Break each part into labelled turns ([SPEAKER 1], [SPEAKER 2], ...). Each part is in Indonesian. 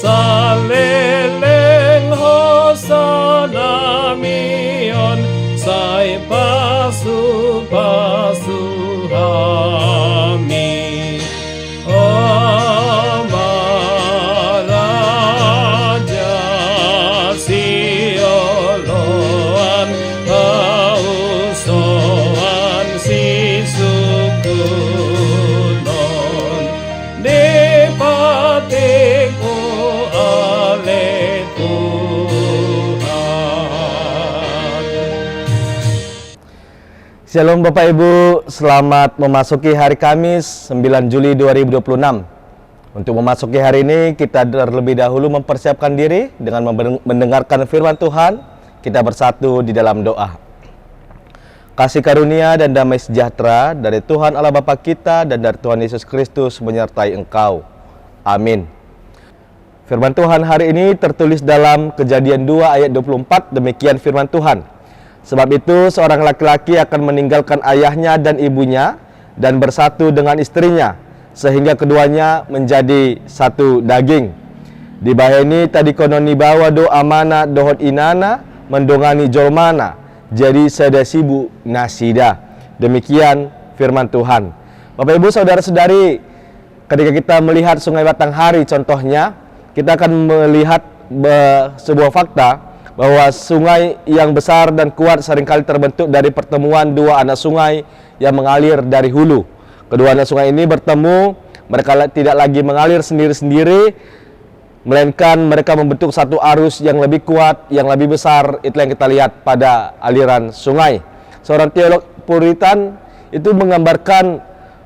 [SPEAKER 1] saleleng hosana mion sai pasu hami o Maharaja sioloan hausoan si sukunon dipatiku oleh Tuhan.
[SPEAKER 2] Shalom Bapak Ibu, selamat memasuki hari Kamis 9 Juli 2026. Untuk memasuki hari ini, kita terlebih dahulu mempersiapkan diri dengan mendengarkan firman Tuhan. Kita bersatu di dalam doa. Kasih karunia dan damai sejahtera dari Tuhan Allah Bapa kita dan dari Tuhan Yesus Kristus menyertai engkau. Amin. Firman Tuhan hari ini tertulis dalam Kejadian 2 ayat 24, demikian firman Tuhan. Sebab itu seorang laki-laki akan meninggalkan ayahnya dan ibunya dan bersatu dengan istrinya, sehingga keduanya menjadi satu daging. Di baheni tadi kononi bawa do amana dohot inana mendongani jolmana jadi sedasibu nasida. Demikian firman Tuhan. Bapak Ibu saudara-saudari, ketika kita melihat Sungai Batanghari contohnya, kita akan melihat sebuah fakta bahwa sungai yang besar dan kuat seringkali terbentuk dari pertemuan dua anak sungai yang mengalir dari hulu. Kedua anak sungai ini bertemu, mereka tidak lagi mengalir sendiri-sendiri, melainkan mereka membentuk satu arus yang lebih kuat, yang lebih besar. Itulah yang kita lihat pada aliran sungai. Seorang teolog Puritan itu menggambarkan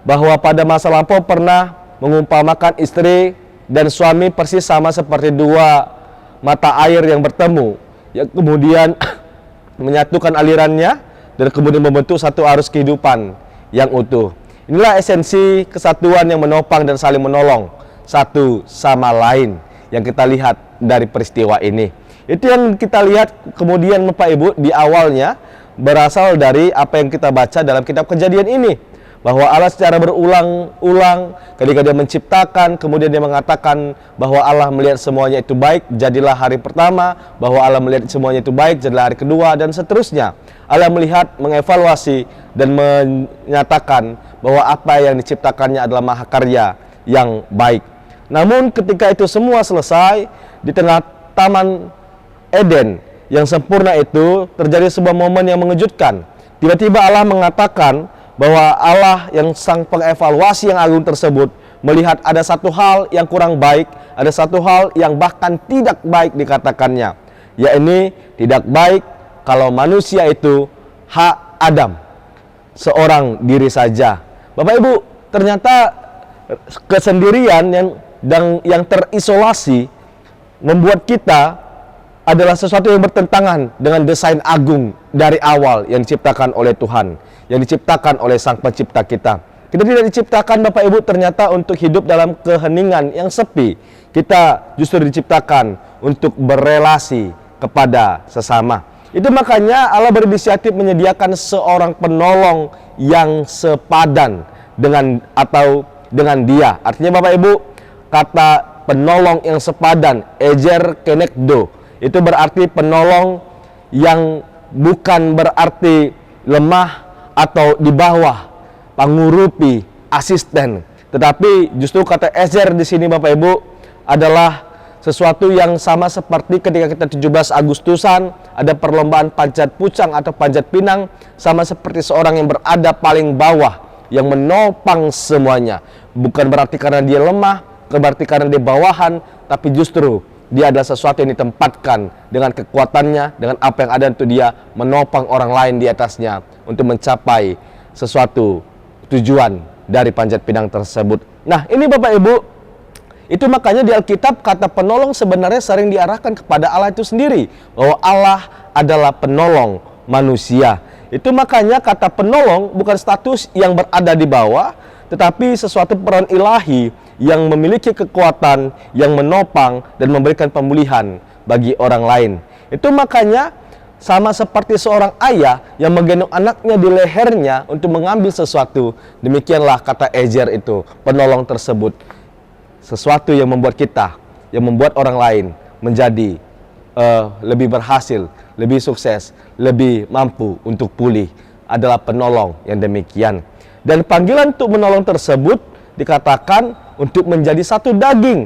[SPEAKER 2] bahwa pada masa lampau pernah mengumpamakan istri dan suami persis sama seperti dua mata air yang bertemu, yang kemudian menyatukan alirannya dan kemudian membentuk satu arus kehidupan yang utuh. Inilah esensi kesatuan yang menopang dan saling menolong satu sama lain yang kita lihat dari peristiwa ini. Itu yang kita lihat kemudian Bapak Ibu di awalnya berasal dari apa yang kita baca dalam kitab Kejadian ini, bahwa Allah secara berulang-ulang ketika dia menciptakan, kemudian dia mengatakan bahwa Allah melihat semuanya itu baik, jadilah hari pertama, bahwa Allah melihat semuanya itu baik, jadilah hari kedua, dan seterusnya. Allah melihat, mengevaluasi, dan menyatakan bahwa apa yang diciptakannya adalah mahakarya yang baik. Namun ketika itu semua selesai, di tengah Taman Eden yang sempurna itu, terjadi sebuah momen yang mengejutkan. Tiba-tiba Allah mengatakan bahwa Allah yang sang pengevaluasi yang agung tersebut melihat ada satu hal yang kurang baik, ada satu hal yang bahkan tidak baik dikatakannya, yakni tidak baik kalau manusia itu hak Adam, seorang diri saja. Bapak Ibu, ternyata kesendirian yang terisolasi membuat kita adalah sesuatu yang bertentangan dengan desain agung dari awal yang diciptakan oleh Tuhan, yang diciptakan oleh Sang Pencipta kita. Kita tidak diciptakan Bapak Ibu ternyata untuk hidup dalam keheningan yang sepi. Kita justru diciptakan untuk berelasi kepada sesama. Itu makanya Allah berinisiatif menyediakan seorang penolong yang sepadan dengan dia. Artinya Bapak Ibu, kata penolong yang sepadan, ejer kenekdo, itu berarti penolong yang bukan berarti lemah atau di bawah, pangurupi, asisten. Tetapi justru kata ezer di sini Bapak Ibu adalah sesuatu yang sama seperti ketika kita 17 Agustusan ada perlombaan panjat pucang atau panjat pinang, sama seperti seorang yang berada paling bawah yang menopang semuanya. Bukan berarti karena dia lemah, bukan berarti karena dia bawahan, tapi justru dia adalah sesuatu yang ditempatkan dengan kekuatannya, dengan apa yang ada untuk dia menopang orang lain di atasnya untuk mencapai sesuatu tujuan dari panjat pinang tersebut. Nah, ini Bapak Ibu, itu makanya di Alkitab kata penolong sebenarnya sering diarahkan kepada Allah itu sendiri, bahwa Allah adalah penolong manusia. Itu makanya kata penolong bukan status yang berada di bawah, tetapi sesuatu peran ilahi yang memiliki kekuatan, yang menopang dan memberikan pemulihan bagi orang lain. Itu makanya sama seperti seorang ayah yang menggendong anaknya di lehernya untuk mengambil sesuatu. Demikianlah kata ejer itu, penolong tersebut. Sesuatu yang membuat kita yang membuat orang lain menjadi lebih berhasil, lebih sukses, lebih mampu untuk pulih adalah penolong yang demikian. Dan panggilan untuk menolong tersebut dikatakan untuk menjadi satu daging,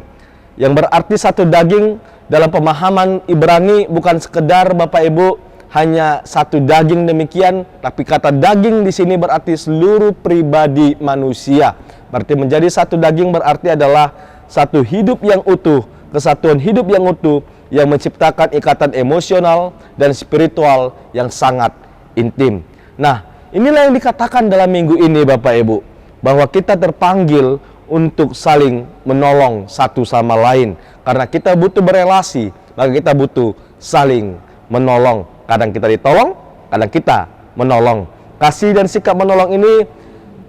[SPEAKER 2] yang berarti satu daging dalam pemahaman Ibrani bukan sekedar Bapak Ibu hanya satu daging demikian, tapi kata daging di sini berarti seluruh pribadi manusia. Berarti menjadi satu daging berarti adalah satu hidup yang utuh, kesatuan hidup yang utuh yang menciptakan ikatan emosional dan spiritual yang sangat intim. Nah, inilah yang dikatakan dalam minggu ini Bapak Ibu, bahwa kita terpanggil untuk saling menolong satu sama lain. Karena kita butuh berelasi, maka kita butuh saling menolong. Kadang kita ditolong, kadang kita menolong. Kasih dan sikap menolong ini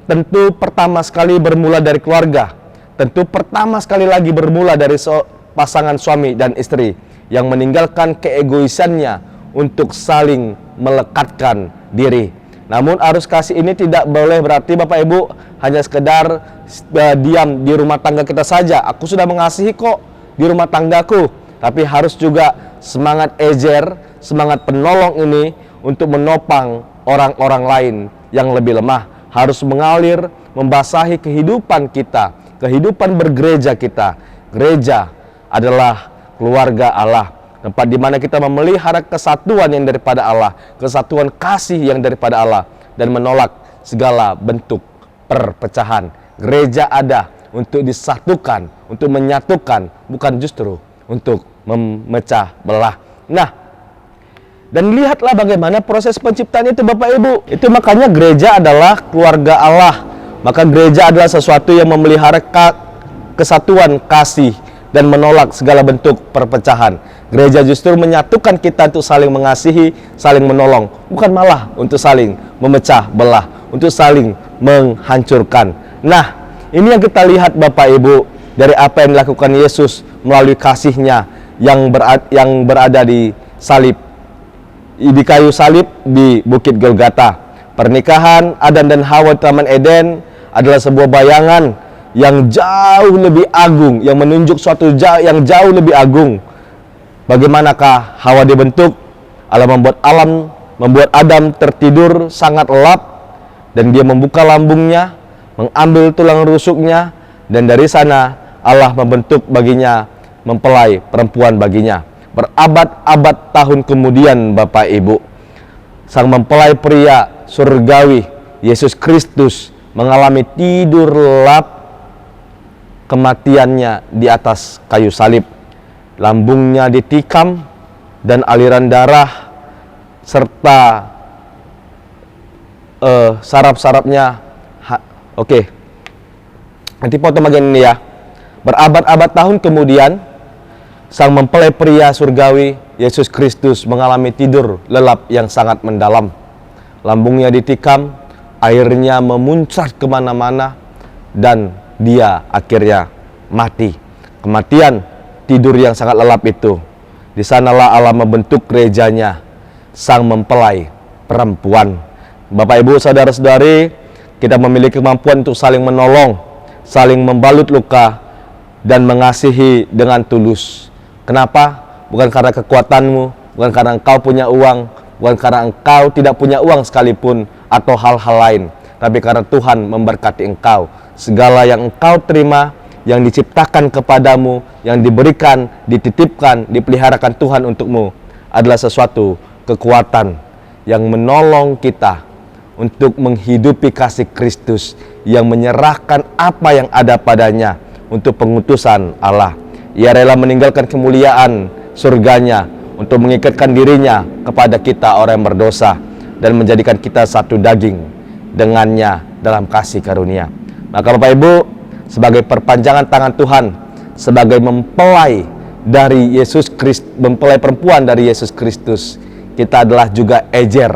[SPEAKER 2] tentu pertama sekali bermula dari keluarga. Tentu pertama sekali lagi bermula dari pasangan suami dan istri yang meninggalkan keegoisannya untuk saling melekatkan diri. Namun arus kasih ini tidak boleh berarti Bapak Ibu hanya sekedar diam di rumah tangga kita saja. Aku sudah mengasihi kok di rumah tanggaku. Tapi harus juga semangat ejer, semangat penolong ini untuk menopang orang-orang lain yang lebih lemah. Harus mengalir, membasahi kehidupan kita, kehidupan bergereja kita. Gereja adalah keluarga Allah, tempat di mana kita memelihara kesatuan yang daripada Allah, kesatuan kasih yang daripada Allah, dan menolak segala bentuk perpecahan. Gereja ada untuk disatukan, untuk menyatukan, bukan justru untuk memecah belah. Nah, dan lihatlah bagaimana proses penciptaan itu Bapak Ibu. Itu makanya gereja adalah keluarga Allah. Maka gereja adalah sesuatu yang memelihara kesatuan kasih dan menolak segala bentuk perpecahan. Gereja justru menyatukan kita untuk saling mengasihi, saling menolong, bukan malah untuk saling memecah belah, untuk saling menghancurkan. Nah, ini yang kita lihat Bapak Ibu dari apa yang dilakukan Yesus melalui kasihnya yang berada di salib, di kayu salib di Bukit Golgota. Pernikahan Adam dan Hawa di Taman Eden adalah sebuah bayangan yang jauh lebih agung, yang menunjuk suatu yang jauh lebih agung. Bagaimanakah Hawa dibentuk? Allah membuat Adam tertidur sangat lelap, dan dia membuka lambungnya, mengambil tulang rusuknya, dan dari sana Allah membentuk baginya mempelai perempuan baginya. Berabad-abad tahun kemudian Bapak Ibu, sang mempelai pria surgawi Yesus Kristus mengalami tidur lelap kematiannya di atas kayu salib. Lambungnya ditikam dan aliran darah serta saraf-sarafnya oke. Nanti potong bagian ini ya. Berabad-abad tahun kemudian, sang mempelai pria surgawi Yesus Kristus mengalami tidur lelap yang sangat mendalam. Lambungnya ditikam, airnya memuncrat kemana-mana, dan dia akhirnya mati. Kematian tidur yang sangat lelap itu, di sanalah Allah membentuk gerejanya, sang mempelai perempuan. Bapak Ibu saudara-saudari, kita memiliki kemampuan untuk saling menolong, saling membalut luka, dan mengasihi dengan tulus. Kenapa? Bukan karena kekuatanmu, bukan karena engkau punya uang, bukan karena engkau tidak punya uang sekalipun, atau hal-hal lain, tapi karena Tuhan memberkati engkau. Segala yang engkau terima, yang diciptakan kepadamu, yang diberikan, dititipkan, dipeliharakan Tuhan untukmu, adalah sesuatu kekuatan yang menolong kita untuk menghidupi kasih Kristus, yang menyerahkan apa yang ada padanya untuk pengutusan Allah. Ia rela meninggalkan kemuliaan surganya untuk mengikatkan dirinya kepada kita orang yang berdosa, dan menjadikan kita satu daging dengannya dalam kasih karunia. Maka Bapak Ibu, sebagai perpanjangan tangan Tuhan, sebagai mempelai dari Yesus Kristus, mempelai perempuan dari Yesus Kristus, kita adalah juga ejer,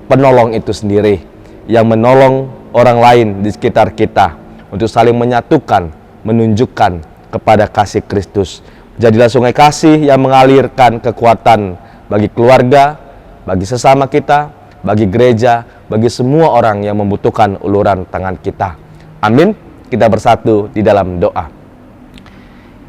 [SPEAKER 2] penolong itu sendiri, yang menolong orang lain di sekitar kita untuk saling menyatukan, menunjukkan kepada kasih Kristus. Jadilah sungai kasih yang mengalirkan kekuatan bagi keluarga, bagi sesama kita, bagi gereja, bagi semua orang yang membutuhkan uluran tangan kita. Amin. Kita bersatu di dalam doa.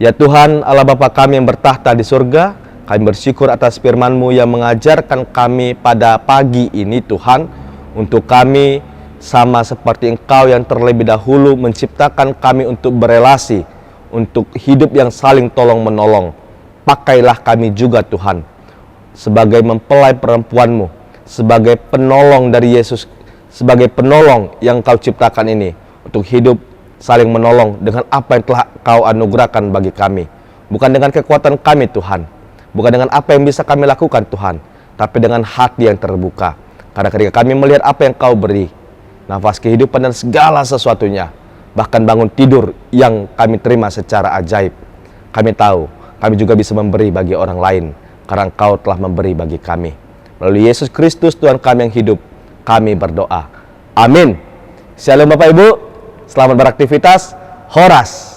[SPEAKER 2] Ya Tuhan, Allah Bapa kami yang bertahta di surga, kami bersyukur atas firman-Mu yang mengajarkan kami pada pagi ini Tuhan, untuk kami sama seperti Engkau yang terlebih dahulu menciptakan kami untuk berelasi, untuk hidup yang saling tolong-menolong. Pakailah kami juga Tuhan, sebagai mempelai perempuan-Mu, sebagai penolong dari Yesus, sebagai penolong yang Kau ciptakan ini, untuk hidup saling menolong dengan apa yang telah Kau anugerahkan bagi kami. Bukan dengan kekuatan kami Tuhan, bukan dengan apa yang bisa kami lakukan Tuhan, tapi dengan hati yang terbuka. Karena ketika kami melihat apa yang Kau beri, nafas kehidupan dan segala sesuatunya, bahkan bangun tidur yang kami terima secara ajaib, kami tahu kami juga bisa memberi bagi orang lain, karena Engkau telah memberi bagi kami. Melalui Yesus Kristus Tuhan kami yang hidup, kami berdoa. Amin. Shalom Bapak Ibu, selamat beraktivitas. Horas.